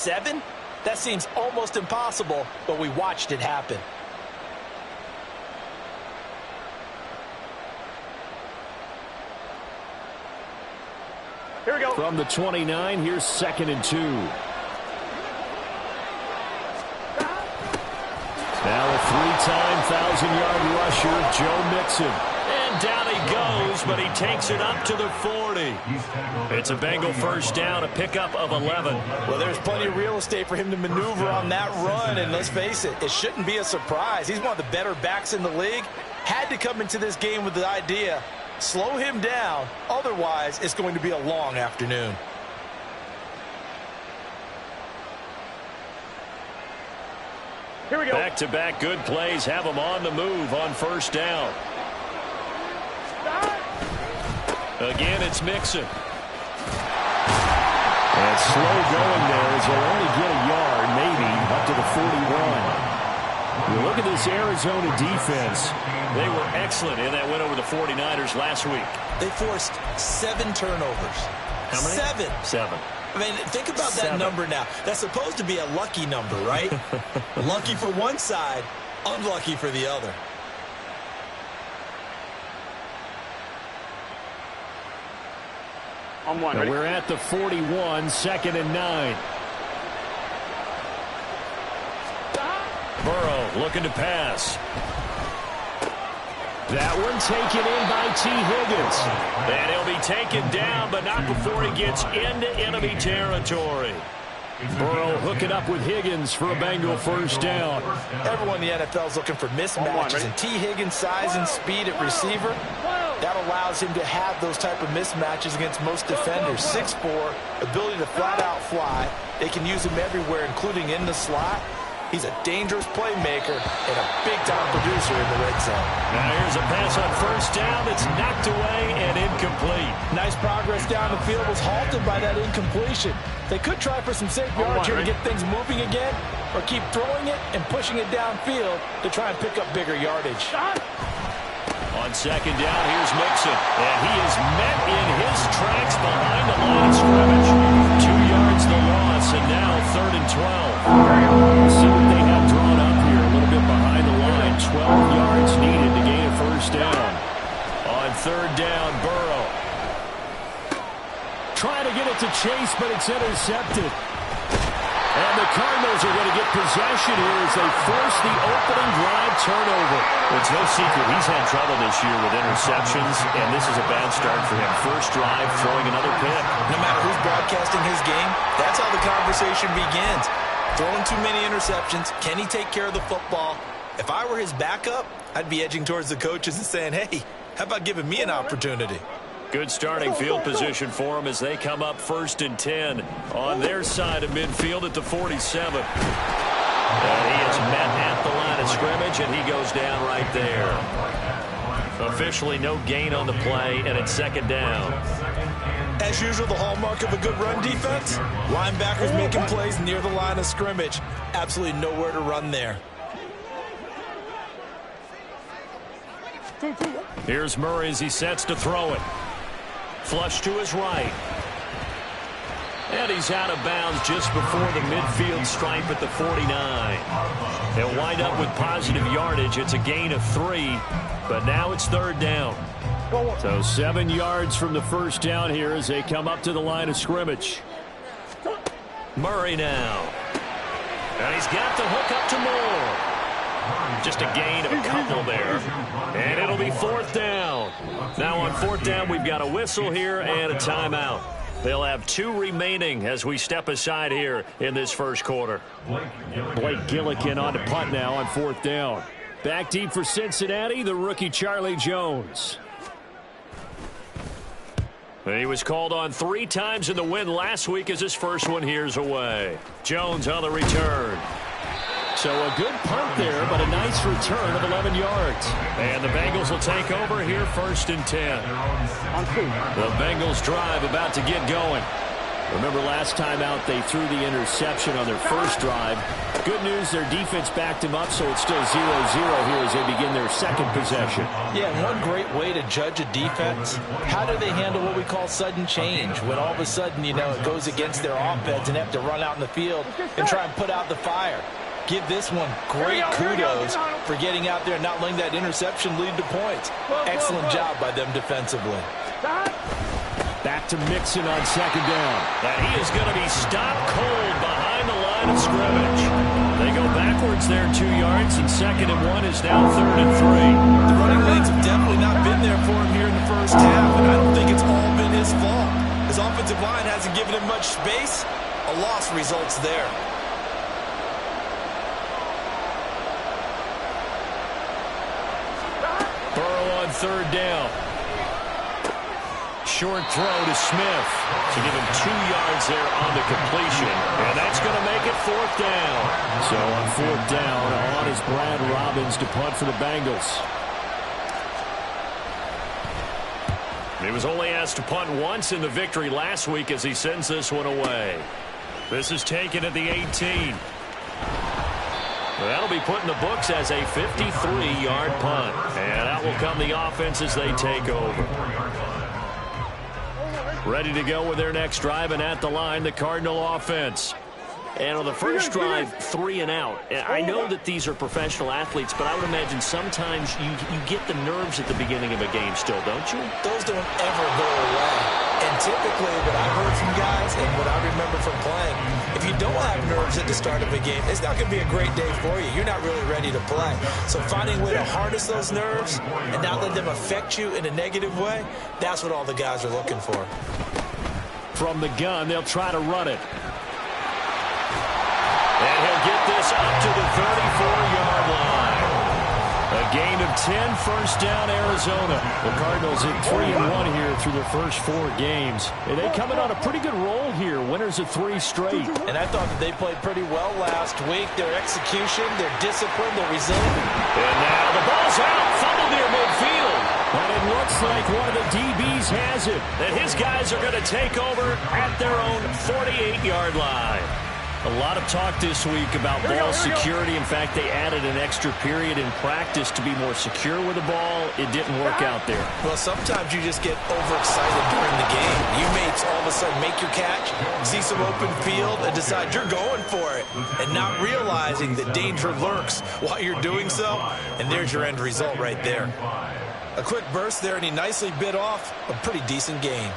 7? That seems almost impossible, but we watched it happen. Here we go. From the 29, here's 2nd and 2. Now a 3-time 1,000-yard rusher, Joe Mixon. And down he goes, but he takes it up to the 40. It's a Bengal first down, a pickup of 11. Well, there's plenty of real estate for him to maneuver on that run, and let's face it, it shouldn't be a surprise. He's one of the better backs in the league. Had to come into this game with the idea, slow him down, otherwise it's going to be a long afternoon. Here we go. Back-to-back good plays have him on the move on first down. Again, it's Mixon. And slow going there as they'll only get a yard, maybe, up to the 41. You look at this Arizona defense. They were excellent in that win over the 49ers last week. They forced 7 turnovers. How many? 7. I mean, think about that number now. That's supposed to be a lucky number, right? Lucky for one side, unlucky for the other. On one. We're at the 41, 2nd and 9. Burrow looking to pass. That one taken in by T. Higgins. And he'll be taken down, but not before he gets into enemy territory. Burrow hooking up with Higgins for a Bengal first down. Everyone in the NFL is looking for mismatches, and T. Higgins' size and speed at receiver, that allows him to have those type of mismatches against most defenders. 6'4", ability to flat-out fly. They can use him everywhere, including in the slot. He's a dangerous playmaker and a big-time producer in the red zone. Now here's a pass on first down that's knocked away and incomplete. Nice progress down the field, was halted by that incompletion. They could try for some safe yards here to get things moving again, or keep throwing it and pushing it downfield to try and pick up bigger yardage. On second down, here's Mixon. And he is met in his tracks behind the line of scrimmage. 2 yards the loss, and now 3rd and 12. See what they have drawn up here. A little bit behind the line. 12 yards needed to gain a first down. On 3rd down, Burrow. Trying to get it to Chase, but it's intercepted. And the Cardinals are going to get possession here as they force the opening drive turnover. It's no secret he's had trouble this year with interceptions, and this is a bad start for him. First drive, throwing another pick. No matter who's broadcasting his game, that's how the conversation begins. Throwing too many interceptions, can he take care of the football? If I were his backup, I'd be edging towards the coaches and saying, hey, how about giving me an opportunity? Good starting field position for him as they come up 1st and 10 on their side of midfield at the 47. And he is met at the line of scrimmage, and he goes down right there. Officially no gain on the play, and it's 2nd down. As usual, the hallmark of a good run defense, linebackers making plays near the line of scrimmage. Absolutely nowhere to run there. Here's Murray as he sets to throw it. Flush to his right. And he's out of bounds just before the midfield stripe at the 49. They'll wind up with positive yardage. It's a gain of 3, but now it's 3rd down. So 7 yards from the first down here as they come up to the line of scrimmage. Murray now. And he's got the hook up to Moore. Just a gain of a couple there. And it'll be 4th down. Now on 4th down, we've got a whistle here and a timeout. They'll have 2 remaining as we step aside here in this first quarter. Blake Gillikin on to punt now on 4th down. Back deep for Cincinnati, the rookie Charlie Jones. He was called on 3 times in the win last week as his first one here's away. Jones on the return. So a good punt there, but a nice return of 11 yards. And the Bengals will take over here 1st and 10. The Bengals drive about to get going. Remember last time out they threw the interception on their first drive. Good news, their defense backed him up, so it's still 0-0 here as they begin their second possession. Yeah, and one great way to judge a defense, how do they handle what we call sudden change? When all of a sudden, you know, it goes against their offense and they have to run out in the field and try and put out the fire. Give this one great kudos for getting out there and not letting that interception lead to points. Excellent job by them defensively. Back to Mixon on second down. And he is going to be stopped cold behind the line of scrimmage. They go backwards there 2 yards, and 2nd and 1 is now 3rd and 3. The running lanes have definitely not been there for him here in the first half, and I don't think it's all been his fault. His offensive line hasn't given him much space. A loss results there. Burrow on 3rd down. Short throw to Smith to give him 2 yards there on the completion. And that's going to make it 4th down. So on 4th down, on is Brad Robbins to punt for the Bengals. He was only asked to punt once in the victory last week as he sends this one away. This is taken at the 18. That'll be put in the books as a 53-yard punt. And out will come the offense as they take over. Ready to go with their next drive, and at the line, the Cardinal offense. And on the first drive, 3 and out. I know that these are professional athletes, but I would imagine sometimes you get the nerves at the beginning of a game still, don't you? Those don't ever go away. And typically, what I've heard from guys and what I remember from playing, if you don't have nerves at the start of a game, it's not going to be a great day for you. You're not really ready to play. So finding a way to harness those nerves and not let them affect you in a negative way, that's what all the guys are looking for. From the gun, they'll try to run it. And he'll get this up to the 34-yard line. A gain of 10, first down, Arizona. The Cardinals in 3-1 here through their first 4 games. And they come in on a pretty good roll here, winners of 3 straight. And I thought that they played pretty well last week. Their execution, their discipline, their resilience. And now the ball's out, fumbled near midfield. But it looks like one of the DBs has it. And his guys are going to take over at their own 48-yard line. A lot of talk this week about ball security. In fact, they added an extra period in practice to be more secure with the ball. It didn't work out there. Well, sometimes you just get overexcited during the game. You may all of a sudden make your catch, see some open field, and decide you're going for it, and not realizing that danger lurks while you're doing so, and there's your end result right there. A quick burst there, and he nicely bit off a pretty decent gain.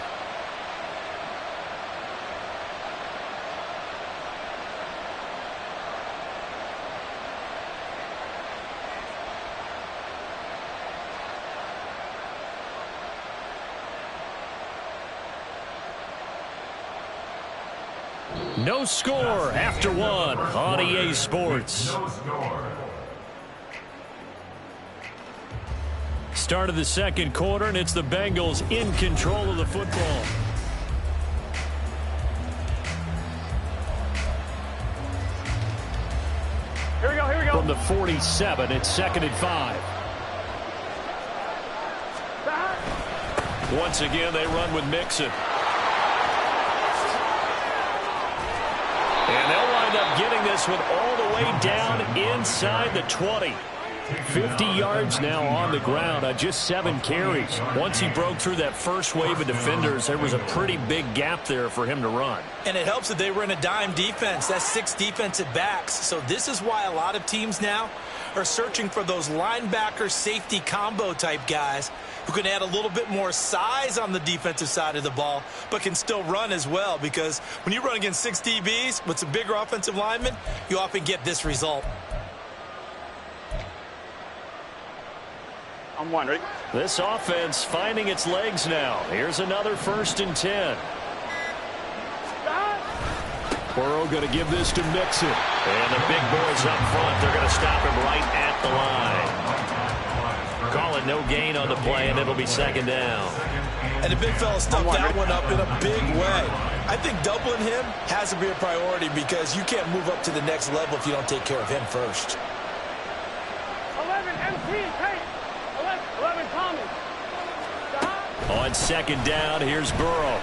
No score after 1 on EA Sports. Start of the second quarter, and it's the Bengals in control of the football. Here we go, here we go. From the 47, it's 2nd and 5. Once again, they run with Mixon. And they'll wind up getting this one all the way down inside the 20. 50 yards now on the ground on just 7 carries. Once he broke through that first wave of defenders, there was a pretty big gap there for him to run. And it helps that they run a dime defense. That's 6 defensive backs. So this is why a lot of teams now are searching for those linebacker safety combo type guys who can add a little bit more size on the defensive side of the ball, but can still run as well, because when you run against 6 DBs with some bigger offensive linemen, you often get this result. I'm one, right? This offense finding its legs now. Here's another 1st and 10. Burrow going to give this to Mixon. And the big boys up front, they're going to stop him right at the line. Call it no gain on the play, and it'll be 2nd down. And the big fella stuffed that one up in a big way. I think doubling him has to be a priority, because you can't move up to the next level if you don't take care of him first. 11 MT, Tate. 11 Tommy. On 2nd down, here's Burrow.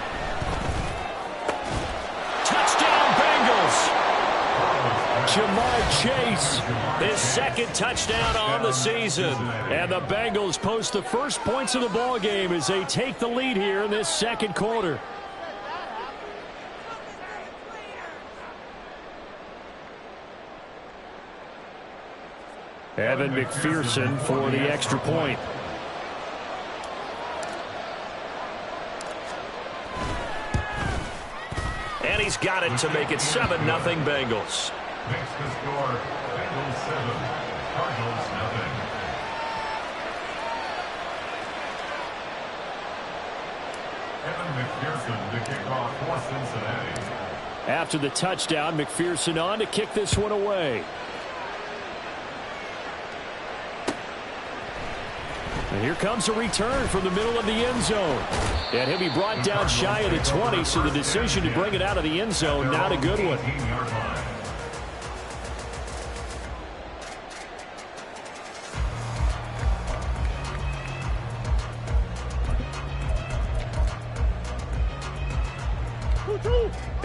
Jamar Chase. His second touchdown on the season. And the Bengals post the first points of the ball game as they take the lead here in this second quarter. Evan McPherson for the extra point. And he's got it to make it 7-0 Bengals. Makes the score Bengals 7, Cardinals 0. Evan McPherson to kick off for Cincinnati. After the touchdown, McPherson on to kick this one away. And here comes a return from the middle of the end zone. And he'll be brought down shy of the 20, so the decision to bring it out of the end zone, not a good one.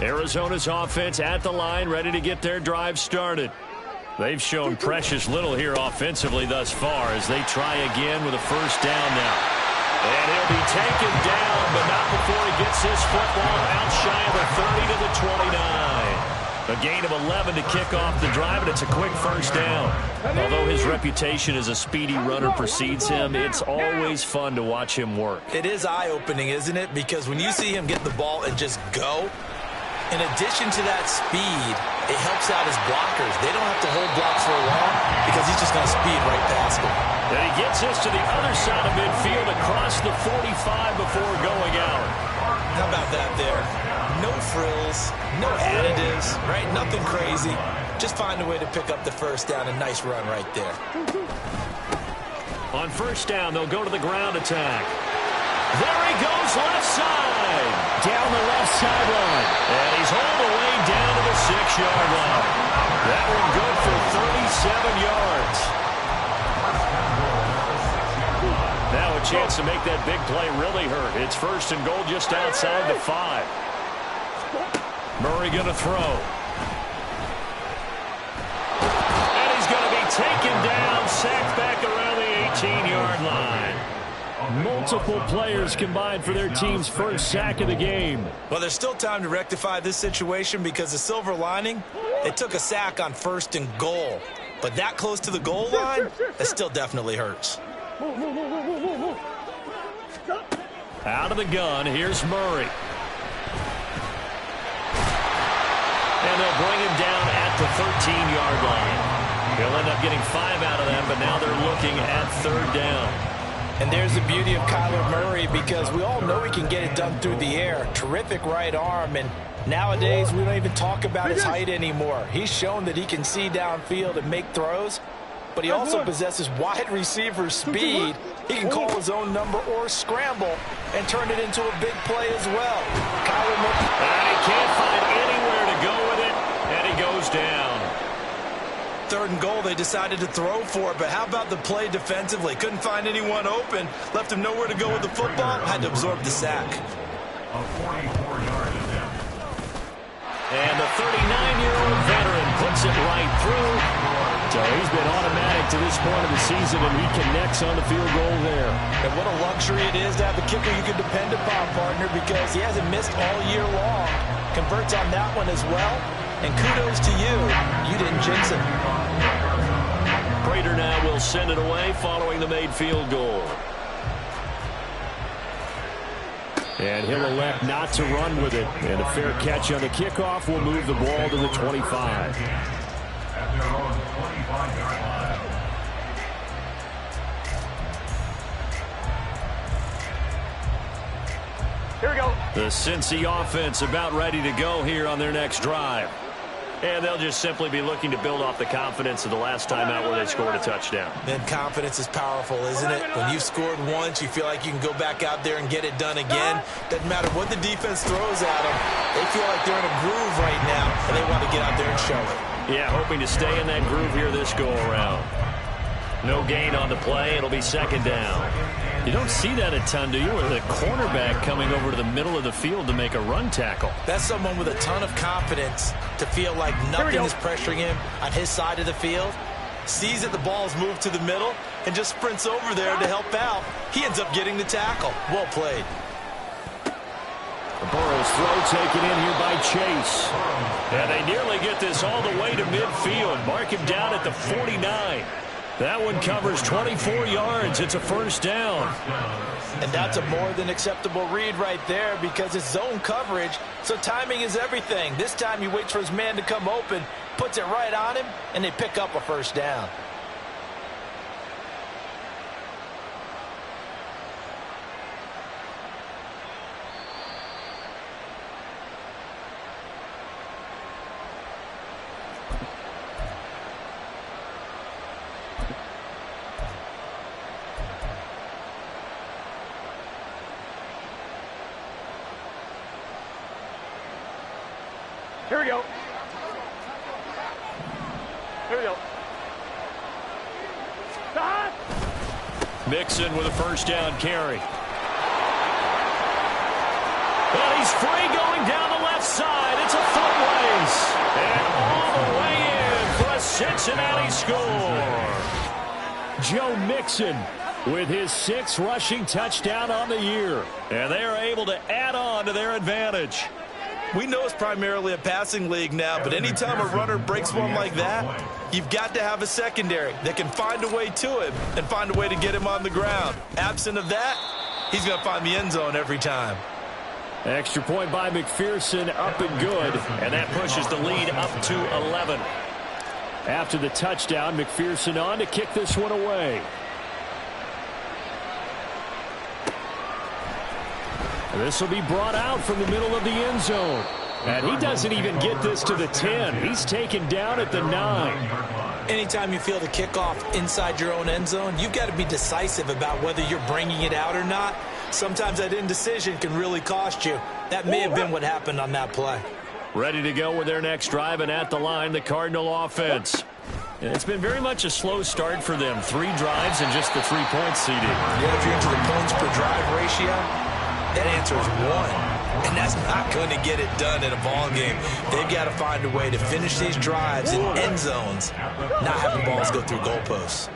Arizona's offense at the line, ready to get their drive started. They've shown precious little here offensively thus far as they try again with a first down now. And he'll be taken down, but not before he gets this football out shy of the 30 to the 29. A gain of 11 to kick off the drive, and it's a quick first down. Although his reputation as a speedy runner precedes him, it's always fun to watch him work. It is eye-opening, isn't it? Because when you see him get the ball and just go, in addition to that speed, it helps out his blockers. They don't have to hold blocks for long because he's just going to speed right past them. And he gets this to the other side of midfield across the 45 before going out. How about that there? No frills, no additives, right? Nothing crazy. Just find a way to pick up the first down. A nice run right there. On first down, they'll go to the ground attack. There he goes, left side. Down the left sideline. And he's hauled away down to the 6-yard line. That one good for 37 yards. Now a chance to make that big play really hurt. It's first and goal just outside the 5. Murray going to throw. And he's going to be taken down, sacked back around the 18-yard line. Multiple players combined for their team's first sack of the game. Well, there's still time to rectify this situation because the silver lining, they took a sack on first and goal. But that close to the goal line, that still definitely hurts. Out of the gun, here's Murray. And they'll bring him down at the 13-yard line. He'll end up getting 5 out of them, but now they're looking at third down. And there's the beauty of Kyler Murray because we all know he can get it done through the air. Terrific right arm, and nowadays we don't even talk about his height anymore. He's shown that he can see downfield and make throws, but he also possesses wide receiver speed. He can call his own number or scramble and turn it into a big play as well. Kyler Murray. And he can't find anywhere to go with it, and he goes down. Third and goal, they decided to throw for it, but how about the play defensively? Couldn't find anyone open, left him nowhere to go with the football, had to absorb the sack. A 44-yard attempt. And the 39-year-old veteran puts it right through. So he's been automatic to this point of the season, and he connects on the field goal there. And what a luxury it is to have a kicker you can depend upon, partner, because he hasn't missed all year long. Converts on that one as well. And kudos to you. You didn't jinx it. Prater now will send it away following the made field goal. And he'll elect not to run with it. And a fair catch on the kickoff will move the ball to the 25. At their own 25-yard line. Here we go. The Cincy offense about ready to go here on their next drive. And they'll just simply be looking to build off the confidence of the last time out where they scored a touchdown. And confidence is powerful, isn't it? When you've scored once, you feel like you can go back out there and get it done again. Doesn't matter what the defense throws at them. They feel like they're in a groove right now, and they want to get out there and show it. Yeah, hoping to stay in that groove here this go-around. No gain on the play. It'll be second down. You don't see that a ton, do you? With a cornerback coming over to the middle of the field to make a run tackle. That's someone with a ton of confidence to feel like nothing is pressuring him on his side of the field. Sees that the ball's moved to the middle and just sprints over there to help out. He ends up getting the tackle. Well played. Burrow's throw taken in here by Chase. And they nearly get this all the way to midfield. Mark him down at the 49. That one covers 24 yards. It's a first down. And that's a more than acceptable read right there because it's zone coverage, so timing is everything. This time he waits for his man to come open, puts it right on him, and they pick up a first down. Here we go. Here we go. Stop! Mixon with a first down carry. Well, he's free going down the left side. It's a foot race. And all the way in for a Cincinnati score. Joe Mixon with his 6th rushing touchdown on the year. And they are able to add on to their advantage. We know it's primarily a passing league now, but anytime a runner breaks one like that, you've got to have a secondary that can find a way to him and find a way to get him on the ground. Absent of that, he's going to find the end zone every time. Extra point by McPherson, up and good, and that pushes the lead up to 11. After the touchdown, McPherson on to kick this one away. This will be brought out from the middle of the end zone. And he doesn't even get this to the 10. He's taken down at the 9. Anytime you feel the kickoff inside your own end zone, you've got to be decisive about whether you're bringing it out or not. Sometimes that indecision can really cost you. That may have been what happened on that play. Ready to go with their next drive, and at the line, the Cardinal offense. And it's been very much a slow start for them. 3 drives and just the 3-point seeding. Yeah, if you're into the points per drive ratio, that answer is 1. And that's not going to get it done in a ball game. They've got to find a way to finish these drives in end zones, not having balls go through goalposts.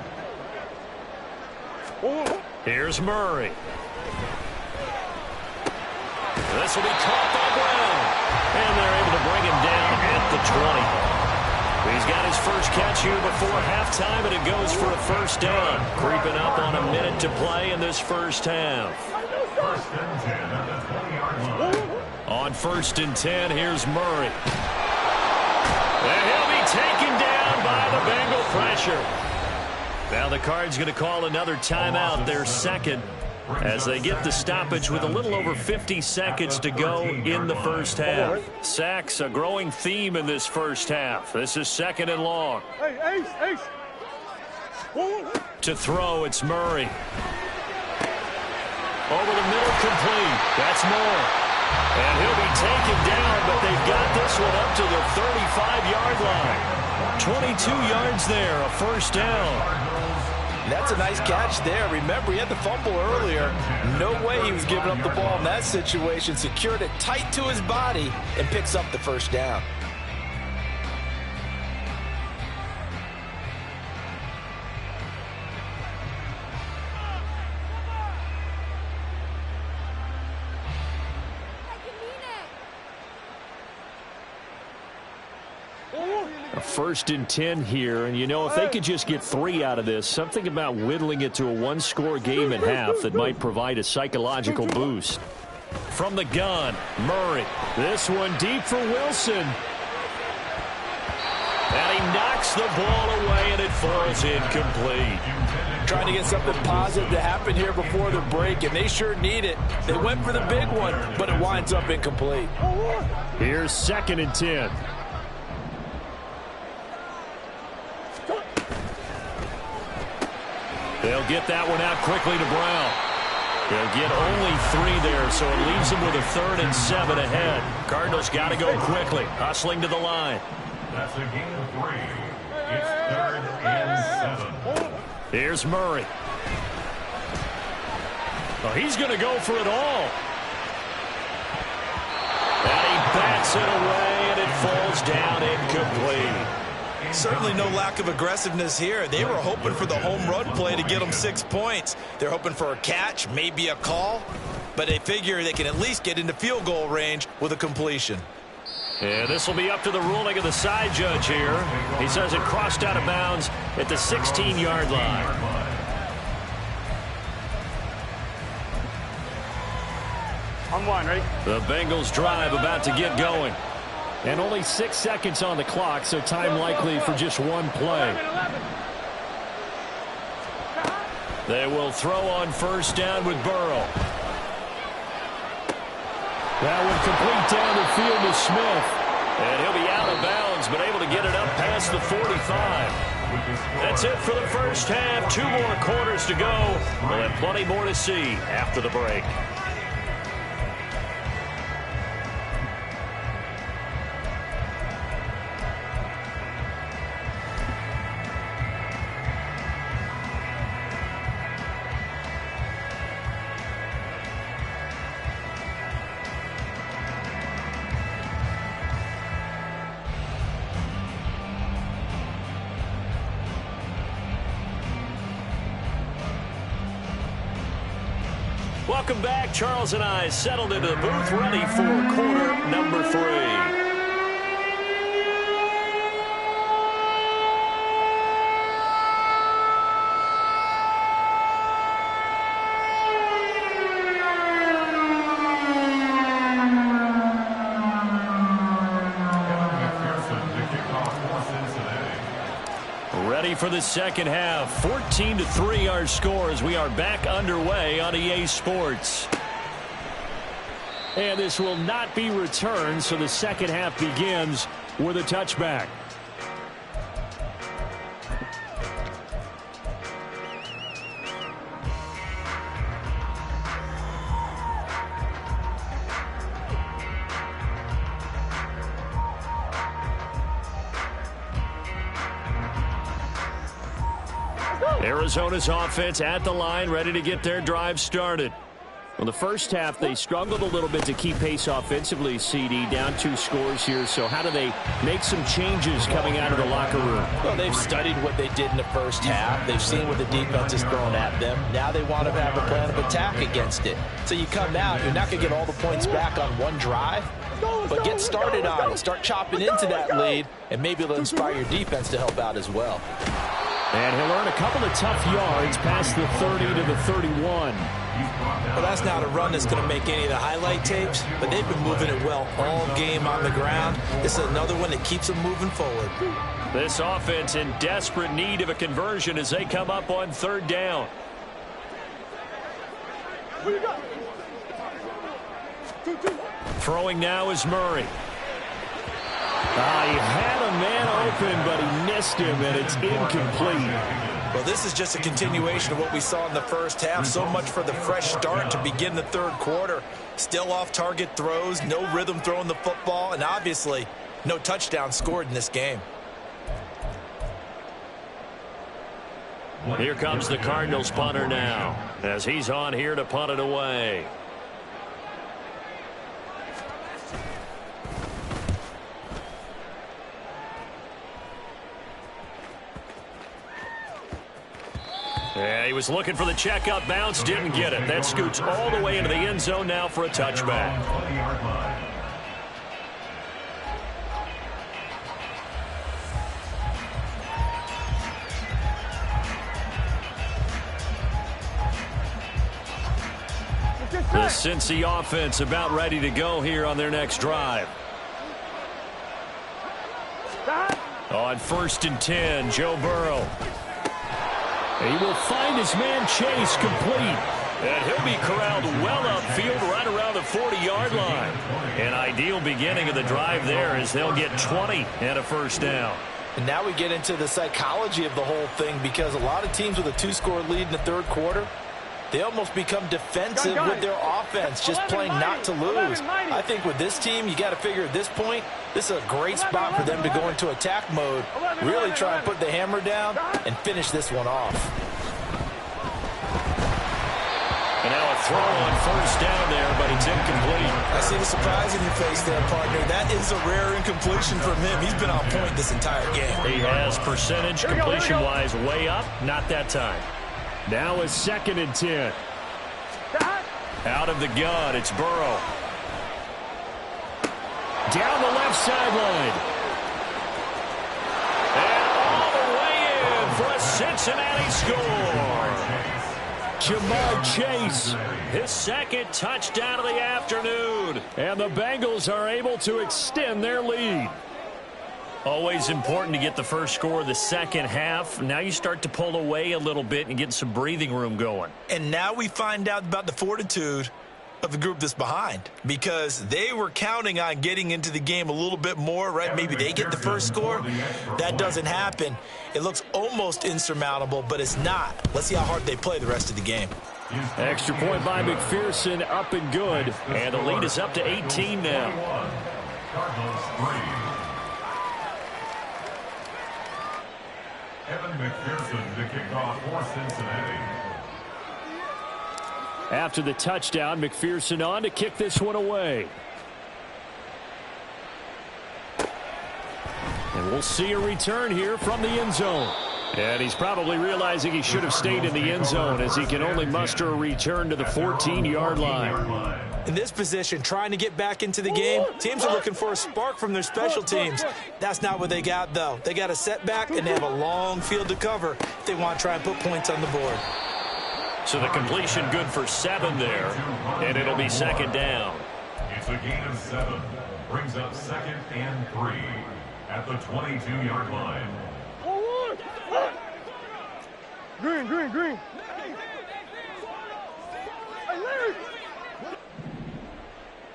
Here's Murray. This will be caught by Brown. And they're able to bring him down at the 20. He's got his first catch here before halftime, and it goes for a first down. Creeping up on a minute to play in this first half. On 1st and 10, here's Murray. And he'll be taken down by the Bengal pressure. Now the Cards going to call another timeout, their second, as they get the stoppage with a little over 50 seconds to go in the first half. Sacks, a growing theme in this first half. This is 2nd and long. Hey, Ace. To throw, it's Murray. Over the middle, complete. That's Moore. And he'll be taken down, but they've got this one up to the 35-yard line. 22 yards there, a first down. That's a nice catch there. Remember, he had the fumble earlier. No way he was giving up the ball in that situation. Secured it tight to his body and picks up the first down. A 1st and 10 here, and you know, if they could just get 3 out of this, something about whittling it to a 1-score game at half that might provide a psychological boost. From the gun, Murray. This one deep for Wilson. And he knocks the ball away, and it falls incomplete. Trying to get something positive to happen here before the break, and they sure need it. They went for the big one, but it winds up incomplete. Here's 2nd and 10. They'll get that one out quickly to Brown. They'll get only 3 there, so it leaves them with a 3rd and 7 ahead. Cardinals got to go quickly, hustling to the line. That's a gain of 3. It's 3rd and 7. Here's Murray. Oh, he's going to go for it all. And he bats it away, and it falls down incomplete. Certainly no lack of aggressiveness here. They were hoping for the home run play to get them 6 points. They're hoping for a catch, maybe a call, but they figure they can at least get into field goal range with a completion. And this will be up to the ruling of the side judge here. He says it crossed out of bounds at the 16-yard line. On one, ready? The Bengals drive about to get going. And only 6 seconds on the clock, so time likely for just one play. They will throw on first down with Burrow. That one complete down the field to Smith. And he'll be out of bounds, but able to get it up past the 45. That's it for the first half. 2 more quarters to go. We'll have plenty more to see after the break. Welcome back. Charles and I settled into the booth, ready for quarter number 3. Ready for the second half. 14-3 our score as we are back underway on EA Sports. And this will not be returned, so the second half begins with a touchback. Arizona's offense at the line, ready to get their drive started. Well, the first half, they struggled a little bit to keep pace offensively, CD, down 2 scores here. So how do they make some changes coming out of the locker room? Well, they've studied what they did in the first half. They've seen what the defense is throwing at them. Now they want to have a plan of attack against it. So you come out, you're not going to get all the points back on one drive, but get started on it. Start chopping into that lead, and maybe it'll inspire your defense to help out as well. And he'll earn a couple of tough yards past the 30 to the 31. Well, that's not a run that's going to make any of the highlight tapes, but they've been moving it well all game on the ground. This is another one that keeps them moving forward. This offense in desperate need of a conversion as they come up on 3rd down. Throwing now is Murray. He had a man open, but he missed him, and it's incomplete. Well, this is just a continuation of what we saw in the first half. So much for the fresh start to begin the 3rd quarter. Still off-target throws, no rhythm throwing the football, and obviously no touchdown scored in this game. Here comes the Cardinals punter now, as he's on here to punt it away. Yeah, he was looking for the checkup bounce, didn't get it. That scoots all the way into the end zone now for a touchback. The Cincy offense about ready to go here on their next drive. On 1st and 10, Joe Burrow. He will find his man Chase complete. And he'll be corralled well upfield right around the 40-yard line. An ideal beginning of the drive there as they'll get 20 and a first down. And now we get into the psychology of the whole thing, because a lot of teams with a 2-score lead in the 3rd quarter, they almost become defensive with their offense, just playing not to lose. I think with this team, you got to figure at this point, this is a great spot for them to go into attack mode, really try and put the hammer down and finish this one off. throw on first down there, but it's incomplete. I see the surprise in your face there, partner. That is a rare incompletion from him. He's been on point this entire game. He has percentage completion-wise way up. Not that time. Now a 2nd and 10. Out of the gun, it's Burrow. Down the left sideline. And all the way in for a Cincinnati score. Jamar Chase. His 2nd touchdown of the afternoon. And the Bengals are able to extend their lead. Always important to get the first score of the second half. Now you start to pull away a little bit and get some breathing room going. And now we find out about the fortitude of the group that's behind, because they were counting on getting into the game a little bit more, right? Maybe they get the first score. That doesn't happen. It looks almost insurmountable, but it's not. Let's see how hard they play the rest of the game. Extra point by McPherson, up and good. And the lead is up to 18 now. Cardinals 3. Evan McPherson to kick off for Cincinnati. After the touchdown, McPherson on to kick this one away. And we'll see a return here from the end zone. And he's probably realizing he should have stayed in the end zone, as he can only muster a return to the 14-yard line. In this position, trying to get back into the game, teams are looking for a spark from their special teams. That's not what they got, though. They got a setback, and they have a long field to cover if they want to try and put points on the board. So the completion good for 7 there, and it'll be 2nd down. It's a gain of 7. Brings up 2nd and 3 at the 22-yard line. Green, green, green.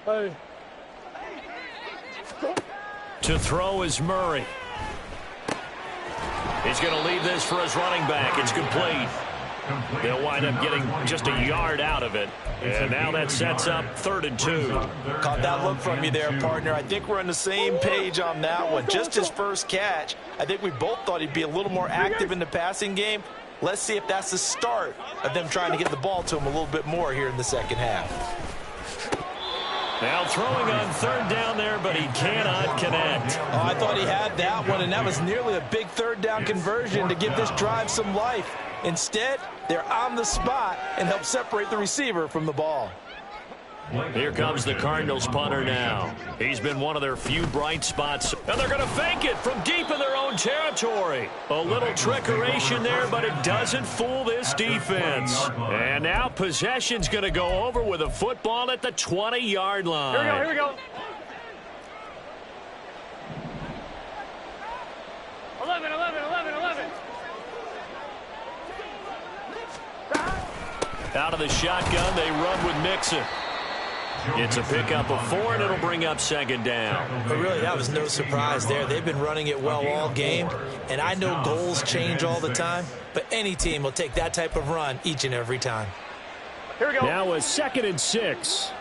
Hey. To throw is Murray. He's going to leave this for his running back. It's complete. They'll wind up getting just a yard out of it. And now that sets up 3rd and 2. Caught that look from you there, partner. I think we're on the same page on that one. Just his first catch. I think we both thought he'd be a little more active in the passing game. Let's see if that's the start of them trying to get the ball to him a little bit more here in the second half. Now throwing on 3rd down there, but he cannot connect. Oh, I thought he had that one, and that was nearly a big 3rd down conversion to give this drive some life. Instead, they're on the spot and help separate the receiver from the ball. Here comes the Cardinals punter now. He's been one of their few bright spots. And they're going to fake it from deep in their own territory. A little trickeration there, but it doesn't fool this defense. And now possession's going to go over with a football at the 20-yard line. Here we go, here we go. 11, 11, 11, 11. Out of the shotgun, they run with Mixon. It's a pickup of 4, and it'll bring up 2nd down. But really, that was no surprise there. They've been running it well all game, and I know goals change all the time, but any team will take that type of run each and every time. Here we go. Now a 2nd and 6.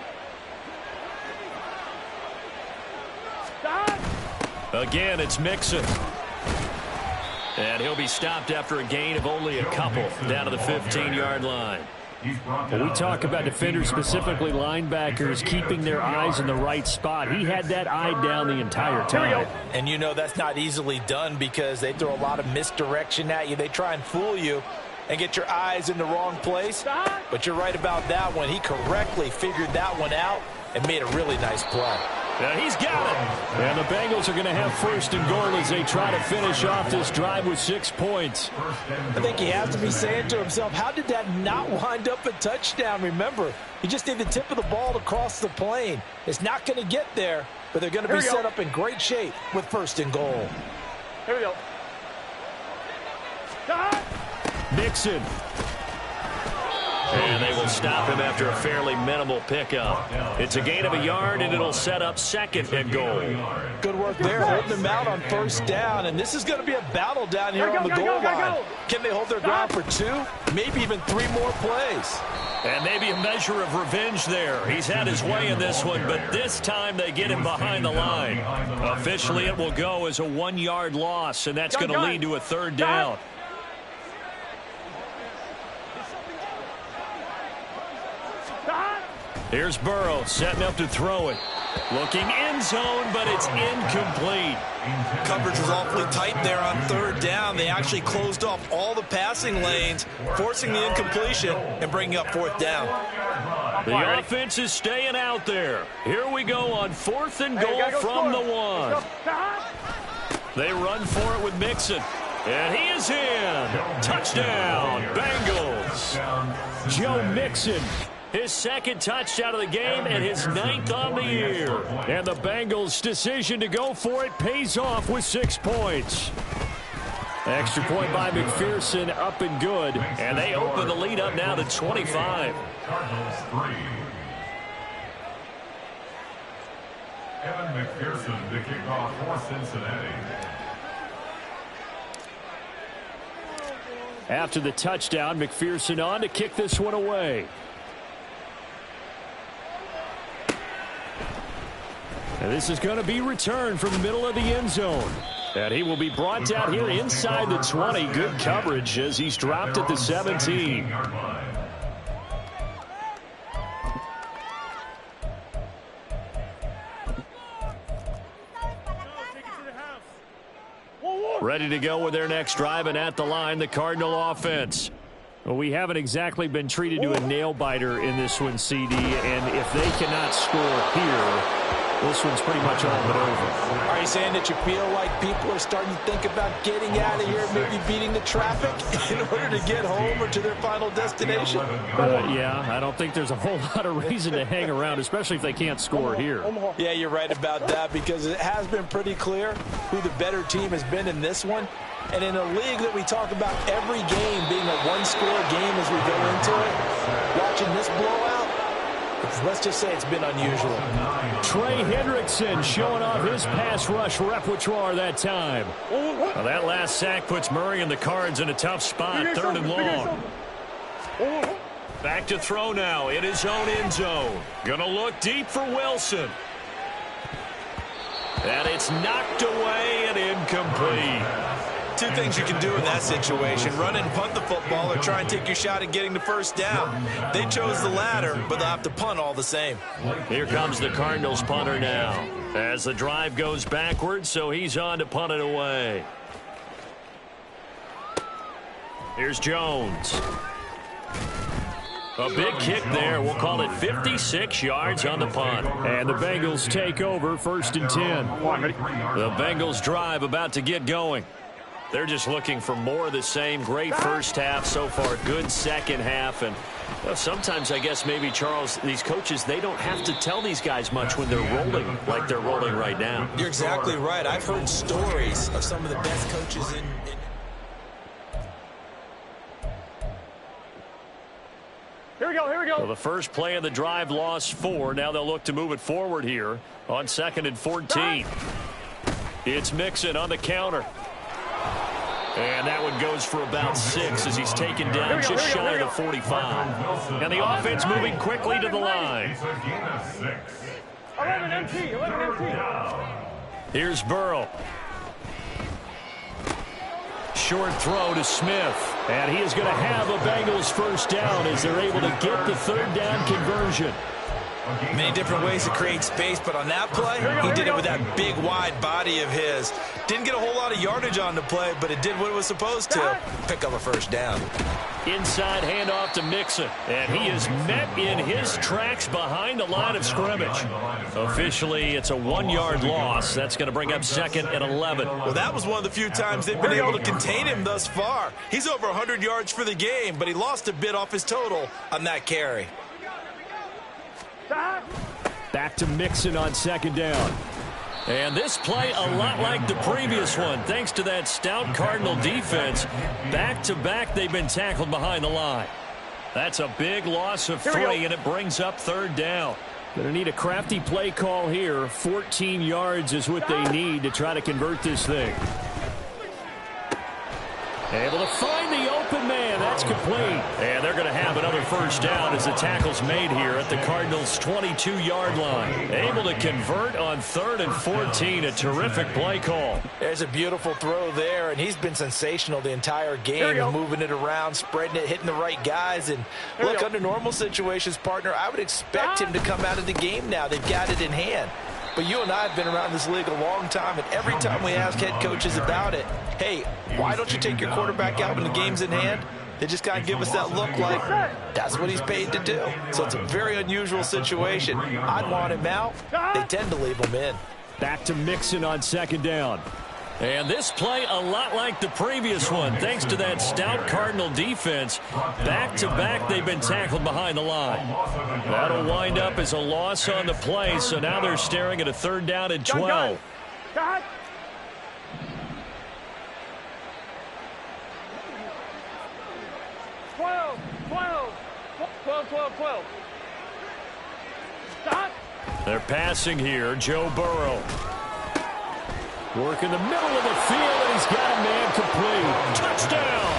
Again, it's Mixon. And he'll be stopped after a gain of only a couple down to the 15-yard line. When we talk about defenders, specifically linebackers, keeping their eyes in the right spot. He had that eye down the entire time. And you know that's not easily done because they throw a lot of misdirection at you. They try and fool you and get your eyes in the wrong place. But you're right about that one. He correctly figured that one out and made a really nice play. Now he's got it. And the Bengals are going to have 1st and goal as they try to finish off this drive with 6 points. I think he has to be saying to himself, how did that not wind up a touchdown? Remember, you just need the tip of the ball to cross the plane. It's not going to get there, but they're going to be set up in great shape with 1st and goal. Here we go. Mixon. And they will stop him after a fairly minimal pickup. It's a gain of a yard, and it'll set up 2nd and goal. Good work there, holding them out on 1st down. And this is going to be a battle down here on the goal line. Can they hold their ground for 2, maybe even 3 more plays? And maybe a measure of revenge there. He's had his way in this one, but this time they get him behind the line. Officially, it will go as a 1-yard loss, and that's going to lead to a 3rd down. Here's Burrow setting up to throw it. Looking end zone, but it's incomplete. Coverage was awfully tight there on third down. They actually closed off all the passing lanes, forcing the incompletion and bringing up fourth down. The offense is staying out there. Here we go on 4th and goal from the 1. They run for it with Mixon. And he is in. Touchdown, Bengals. Joe Mixon, his 2nd touchdown of the game and his 9th on the year. And the Bengals' decision to go for it pays off with 6 points. Extra point by McPherson, up and good. And they open the lead up now to 25. Cardinals 3. Evan McPherson to kick off for Cincinnati. After the touchdown, McPherson on to kick this one away. And this is going to be returned from the middle of the end zone. And he will be brought down here inside the 20. Good coverage as he's dropped at the 17. Ready to go with their next drive, and at the line, the Cardinal offense. Well, we haven't exactly been treated to a nail-biter in this one, CD, and if they cannot score here, this one's pretty much all but over. Are you saying that you feel like people are starting to think about getting out of here, maybe beating the traffic in order to get home or to their final destination? Yeah, I don't think there's a whole lot of reason to hang around, especially if they can't score here. Yeah, you're right about that, because it has been pretty clear who the better team has been in this one. And in a league that we talk about every game being a one-score game as we go into it, watching this blowout, let's just say it's been unusual. Trey Hendrickson showing off his pass rush repertoire that time. Well, that last sack puts Murray and the Cards in a tough spot, 3rd and long. Back to throw now in his own end zone. Gonna look deep for Wilson. And it's knocked away and incomplete. 2 things you can do in that situation: run and punt the football, or try and take your shot at getting the first down. They chose the latter, but they'll have to punt all the same. Here comes the Cardinals punter now as the drive goes backwards, so he's on to punt it away. Here's Jones. A big kick there. We'll call it 56 yards on the punt. And the Bengals take over, 1st and 10. The Bengals drive about to get going. They're just looking for more of the same. Great first half so far. Good second half. And well, sometimes, I guess, maybe, Charles, these coaches, they don't have to tell these guys much when they're rolling like they're rolling right now. You're exactly right. I've heard stories of some of the best coaches in Here we go, here we go. Well, the first play of the drive lost 4. Now they'll look to move it forward here on 2nd and 14. It's Mixon on the counter. And that one goes for about 6 as he's taken down just shy of the 45. And the offense moving quickly to the line. 11 MT, 11 MT. Here's Burrow. Short throw to Smith. And he is going to have a Bengals first down as they're able to get the 3rd down conversion. Many different ways to create space, but on that play, he did it with that big, wide body of his. Didn't get a whole lot of yardage on the play, but it did what it was supposed to. Pick up a first down. Inside handoff to Mixon, and he is met in his tracks behind the line of scrimmage. Officially, it's a 1-yard loss. That's going to bring up 2nd and 11. Well, that was one of the few times they've been able to contain him thus far. He's over 100 yards for the game, but he lost a bit off his total on that carry. Back to Mixon on 2nd down. And this play a lot like the previous one, thanks to that stout Cardinal defense. Back-to-back, they've been tackled behind the line. That's a big loss of 3, and it brings up 3rd down. Going to need a crafty play call here. 14 yards is what they need to try to convert this thing. Able to find the open man. That's complete. And they're going to have another first down as the tackle's made here at the Cardinals' 22-yard line. Able to convert on 3rd and 14. A terrific play call. There's a beautiful throw there, and he's been sensational the entire game, moving it around, spreading it, hitting the right guys. And look, under normal situations, partner, I would expect him to come out of the game now. They've got it in hand. But you and I have been around this league a long time, and every time we ask head coaches about it, hey, why don't you take your quarterback out when the game's in hand? They just kind of give us that look like that's what he's paid to do. So it's a very unusual situation. I'd want him out. They tend to leave him in. Back to Mixon on 2nd down. And this play a lot like the previous one. Thanks to that stout Cardinal defense, back-to-back they've been tackled behind the line. That'll wind up as a loss on the play, so now they're staring at a 3rd down and 12. God. Twelve. Stop. They're passing here. Joe Burrow. Work in the middle of the field, and he's got a man complete. Touchdown!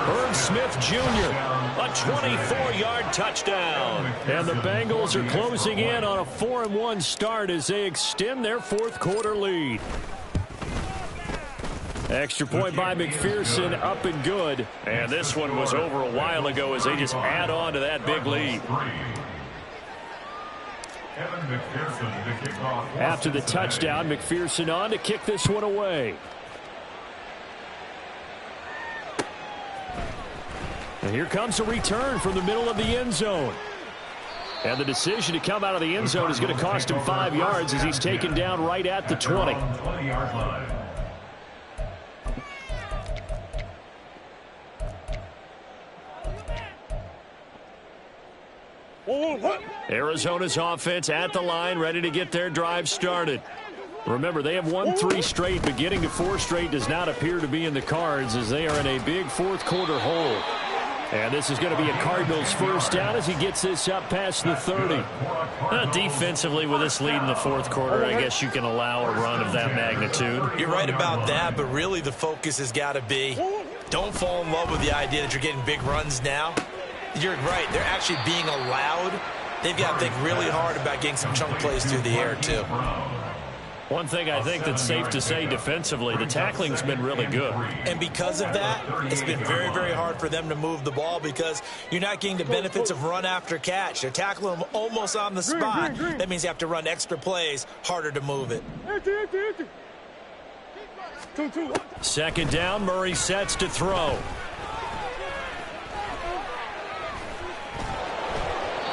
Herb Smith Jr., a 24-yard touchdown. And the Bengals are closing in on a 4-1 start as they extend their 4th quarter lead. Extra point by McPherson, up and good. And this one was over a while ago as they just add on to that big lead. After the touchdown, McPherson on to kick this one away. And here comes a return from the middle of the end zone. And the decision to come out of the end zone is going to cost him 5 yards as he's taken down right at the 20. Arizona's offense at the line, ready to get their drive started. Remember, they have won 3 straight, but getting to 4 straight does not appear to be in the cards as they are in a big 4th quarter hole. And this is going to be a Cardinals first down as he gets this up past the 30. Defensively, with this lead in the 4th quarter, I guess you can allow a run of that magnitude. You're right about that, but really the focus has got to be don't fall in love with the idea that you're getting big runs now. You're right. They're actually being allowed. They've got to think really hard about getting some chunk plays through the air, too. One thing I think that's safe to say defensively, the tackling's been really good. And because of that, it's been very, very hard for them to move the ball because you're not getting the benefits of run after catch. They're tackling them almost on the spot. That means you have to run extra plays, harder to move it. 2nd down, Murray sets to throw.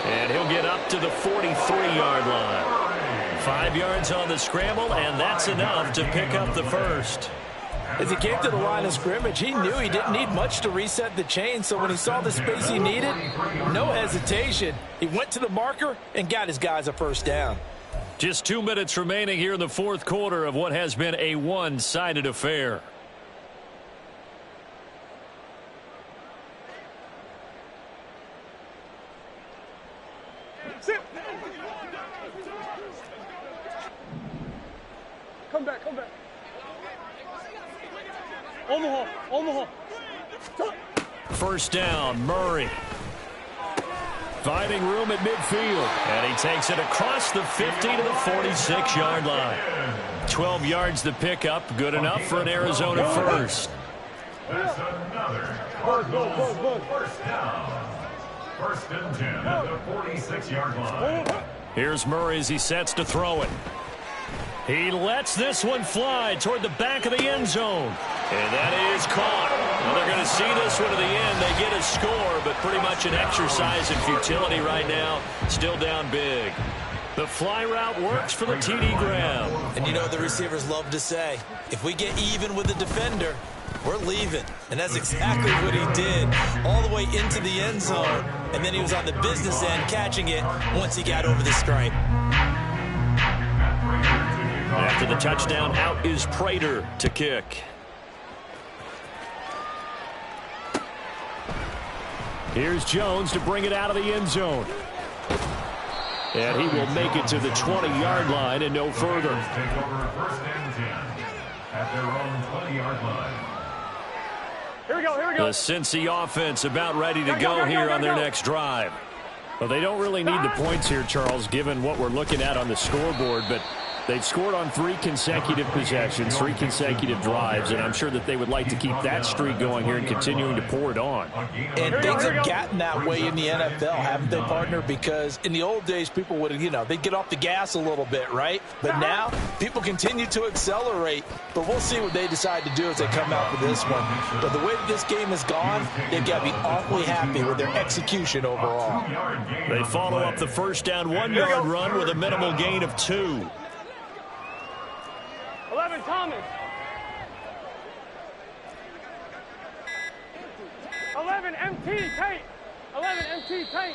And he'll get up to the 43-yard line. 5 yards on the scramble, and that's enough to pick up the first. As he came to the line of scrimmage, he knew he didn't need much to reset the chain, so when he saw the space he needed, no hesitation. He went to the marker and got his guys a first down. Just 2 minutes remaining here in the 4th quarter of what has been a one-sided affair. Come back. Omaha. First down, Murray. Finding room at midfield. And he takes it across the 50 to the 46-yard line. 12 yards to pick up. Good enough for an Arizona first. That's another Cardinals first down. 1st and 10 at the 46-yard line. Here's Murray as he sets to throw it. He lets this one fly toward the back of the end zone. And that is caught. Well, they're going to see this one to the end. They get a score, but pretty much an exercise in futility right now. Still down big. The fly route works for the TD grab. And you know the receivers love to say, if we get even with the defender, we're leaving. And that's exactly what he did all the way into the end zone. And then he was on the business end catching it once he got over the stripe. After the touchdown, out is Prater to kick. Here's Jones to bring it out of the end zone. And he will make it to the 20-yard line and no further. Take over 1st and 10 at their own 20-yard line. Here we go, here we The go. Cincy offense about ready to go here on their next drive. Well, they don't really need the points here, Charles, given what we're looking at on the scoreboard, but they've scored on 3 consecutive possessions, 3 consecutive drives, and I'm sure that they would like to keep that streak going here and continuing to pour it on. And things have gotten that way in the NFL, haven't they, partner? Because in the old days, people would, they'd get off the gas a little bit, right? But now, people continue to accelerate. But we'll see what they decide to do as they come out for this one. But the way this game has gone, they've got to be awfully happy with their execution overall. They follow up the first down 1-yard run with a minimal gain of 2. 11, Thomas. 11, MT, Tate. 11, MT, Tate.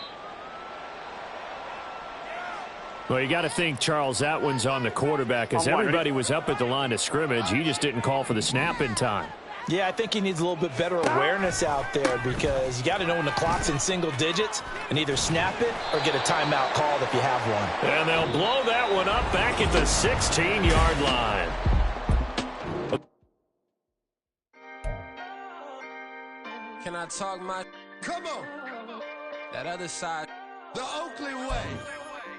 Well, you got to think, Charles, that one's on the quarterback, as everybody was up at the line of scrimmage. He just didn't call for the snap in time. Yeah, I think he needs a little bit better awareness out there, because you got to know when the clock's in single digits and either snap it or get a timeout called if you have one. And they'll blow that one up back at the 16-yard line. Can I talk my... Come on! That other side. The Oakley way.